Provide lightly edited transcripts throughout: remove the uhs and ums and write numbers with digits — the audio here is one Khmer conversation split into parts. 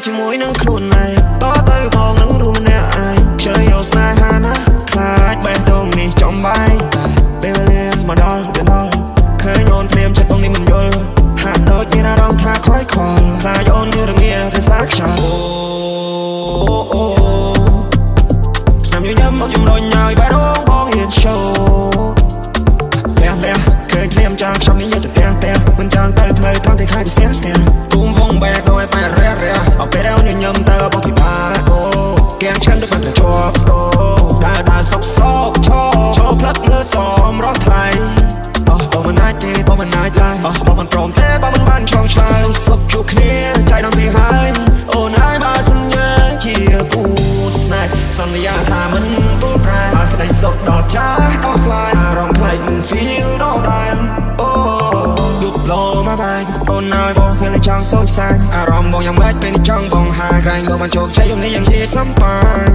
ជាមួយនឹងខ្លួនឯងតទៅបងនឹងរួមម្នាក់ឯងខ្ជិលយកស្នេហាណាខ្លាចបេះដូងនេះចំបាយពេលវេលាមកដល់ទៅដល់ឃើញអូនភ្លាមចិត្តបងនេះមិនយល់ហាក់ដូចមានអារម្មណ៍ថាខ្វាយខ្វល់ខ្លាចអូនមានរងារសាខ្យល់អូស្នាមញញឹមមកជំរុញឲ្យបែររងបងហ៊ានឈោលះឃើញភ្លាមចាខ្យល់នេះយកទៅផ្ទះមិនចង់ទៅធ្វើត្រង់តែខាយពីស្ទះគុំវងបែកដោយបែររះអពេលរញញឹមទៅបងពិបាកអូកៀងឈាមដូចបានទៅជាប់ស្ទោដើរសោកចូលផ្លឹកលើសមរស់ថ្លៃបងមិនអាចទេបងមិនអាចឡើយបងមិនព្រមទេបងមិនបានចង់ឆ្លើយសុខជួបគ្នាចៃដន្យពីហើយអូនហើយបើសន្យាជាគូស្នេហ៍សន្យាថាមិនទូលប្រែបើក្តីសុខដល់ចាស់ក៏ស្លាយអារម្មណ៍ផ្លេចមិន feel ដល់ដែរអូយប់លោមកបែកអូនហើយបង feel ចង់សោកសាច់អារម្មណ៍បងយ៉ាងម៉េចពេលនេះចង់បងហាក្រែងលោកបានជោគជ័យយប់នេះយ៉ាងជាសំបាន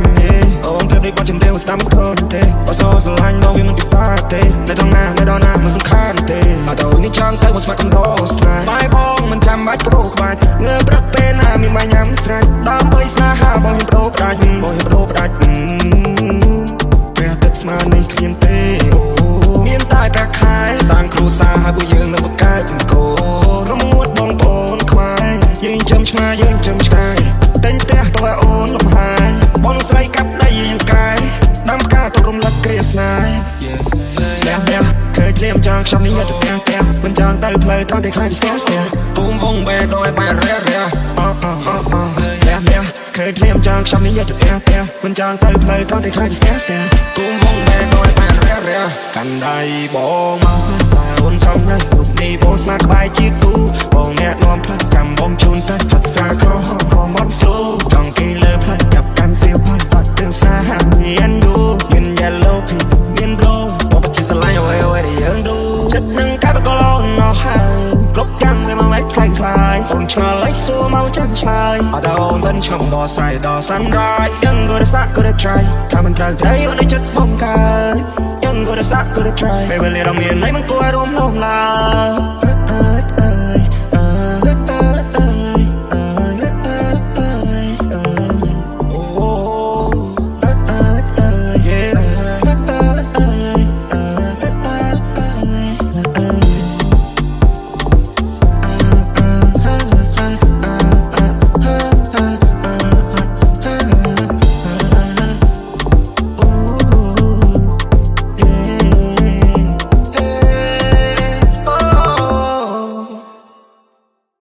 អូនធ្វើដូចបងជំរាបស្ដាប់មិនខុសទេបើសូស្រឡាញ់បងវាមិនពិបាកទេនៅត្រង់ណានៅដល់ណាមិនសំខាន់ទេមកទៅនេះចង់ទៅមកស្មាត់កំដោស្នេហ៍បាយបងមិនចាំបាច់ក្បោក្បាច់ងើព្រឹកពេលណាមានបាយញ៉ាំស្រេចដើម្បីស្នេហាបងហ៊ានបដូរផ្ដាច់ព្រះទឹកស្មាននេះគ្មានទេអូមានតែប្រាក់ខែសាងគ្រួសារហើយពួកយើងនៅបកកើតកូនរមួតបងប្អូនខ្មែរយើងចំឆ្ងាយយើងចំឆ្ងាយតែងផ្ទះតើអូនលំហាយបងស្រីកាប់ដីយើងកាយដាំផ្កាទៅរំលឹកគ្រាស្នេហ៍លះឃើញភ្លាមចង់ខ្ញុំនេះយកទៅផ្ទះមិនចង់ទៅផ្លូវត្រង់តែខ្លាចពីស្ទះគុំវងបែដោយបែរះលះឃើញភ្លាមចង់ខ្ញុំនេះយកទៅផ្ទះមិនចង់ទៅផ្លូវត្រង់តែខ្លាចពីស្ទះគុំវងបែដោយបែរះកាន់ដៃបងមកតែអូនចំណាស់រូបនេះបងស្នាក្បែរជាគូបងអ្នកនាំផ្លាច់ចាំបងជូនទៅផាត់សាក្រហមបងបត់ស្លូចង់គេលើផ្លាច់ចាប់កាន់សៀវផ្លាច់បាត់ទាំងស្នេហាមានយូមាន yellow pink មាន blue បងបិទជាស្រឡាញ់អ្វីដែលយើងឌូចិត្តនឹងកាប់កលអូនណោះហើយគ្រប់យ៉ាងវាមកមិនខ្លាំងខ្លាយអូនឆ្ងល់ឲ្យសួរមកចាំឆ្លើយអត់អូនមិនឈប់ដល់ស្រ័យដល់ sunrise យើងក៏រសាក់ក៏ try ថាមិនត្រូវត្រូវអូនឲ្យចិត្តបងកើយើងក៏រសាក់ក៏ try ពេលវេលាដ៏មានន័យមិនគួរឲ្យរួមលំឡើ